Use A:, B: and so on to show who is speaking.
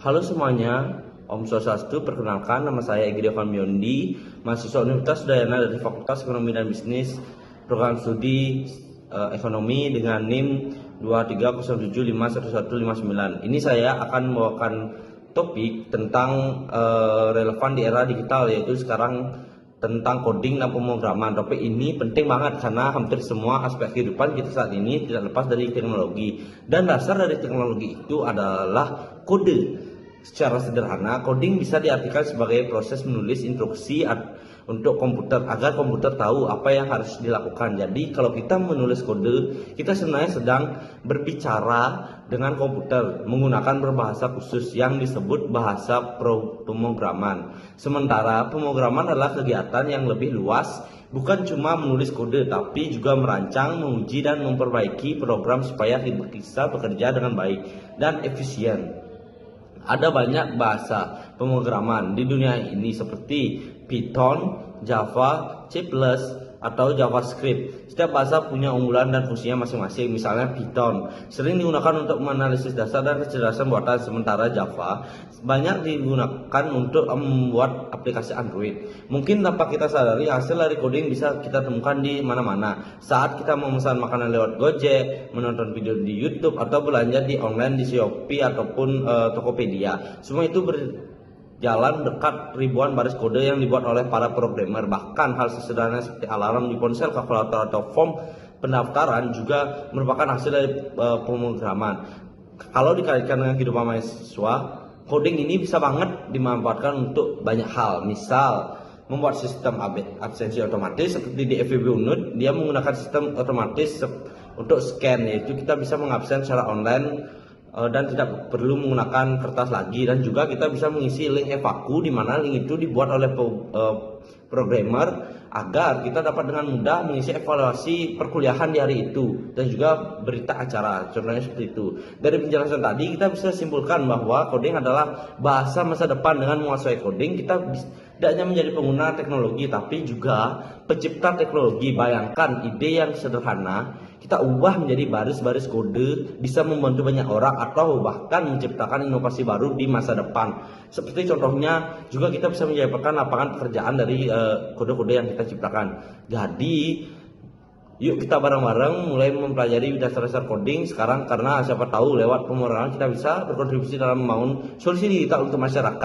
A: Halo semuanya, Om Swastiastu. Perkenalkan, nama saya Egy Diovan Biondi, mahasiswa Universitas Udayana dari Fakultas Ekonomi dan Bisnis, program studi ekonomi dengan NIM 230751159. Ini saya akan membawakan topik tentang relevan di era digital, yaitu sekarang tentang coding dan pemrograman. Topik ini penting banget karena hampir semua aspek kehidupan kita saat ini tidak lepas dari teknologi, dan dasar dari teknologi itu adalah kode. Secara sederhana, coding bisa diartikan sebagai proses menulis instruksi untuk komputer agar komputer tahu apa yang harus dilakukan. Jadi kalau kita menulis kode, kita sebenarnya sedang berbicara dengan komputer menggunakan berbahasa khusus yang disebut bahasa pemrograman. Sementara pemrograman adalah kegiatan yang lebih luas, bukan cuma menulis kode, tapi juga merancang, menguji, dan memperbaiki program supaya bisa bekerja dengan baik dan efisien. Ada banyak bahasa pemrograman di dunia ini seperti Python, Java, C++, atau JavaScript. Setiap bahasa punya unggulan dan fungsinya masing-masing. Misalnya Python sering digunakan untuk menganalisis dasar dan kecerdasan buatan, sementara Java banyak digunakan untuk membuat aplikasi Android. Mungkin tanpa kita sadari, hasil dari coding bisa kita temukan di mana-mana. Saat kita memesan makanan lewat Gojek, menonton video di YouTube, atau belanja di online di Shopee ataupun Tokopedia, semua itu jalan dekat ribuan baris kode yang dibuat oleh para programmer. Bahkan hal sesederhana seperti alarm di ponsel, kalkulator, atau form pendaftaran juga merupakan hasil dari pemrograman. Kalau dikaitkan dengan kehidupan mahasiswa, coding ini bisa banget dimanfaatkan untuk banyak hal. Misal, membuat sistem absensi otomatis seperti di FEB Unut, dia menggunakan sistem otomatis untuk scan, yaitu kita bisa mengabsen secara online dan tidak perlu menggunakan kertas lagi. Dan juga kita bisa mengisi link FAQ, di mana link itu dibuat oleh programmer agar kita dapat dengan mudah mengisi evaluasi perkuliahan di hari itu dan juga berita acara, contohnya seperti itu. Dari penjelasan tadi kita bisa simpulkan bahwa coding adalah bahasa masa depan. Dengan menguasai coding, kita tidak hanya menjadi pengguna teknologi tapi juga pencipta teknologi. Bayangkan ide yang sederhana kita ubah menjadi baris-baris kode, bisa membantu banyak orang atau bahkan menciptakan inovasi baru di masa depan. Seperti contohnya juga kita bisa menciptakan lapangan pekerjaan dari kode-kode yang kita ciptakan. Jadi yuk kita bareng-bareng mulai mempelajari dasar-dasar coding sekarang, karena siapa tahu lewat pemrograman kita bisa berkontribusi dalam membangun solusi digital untuk masyarakat.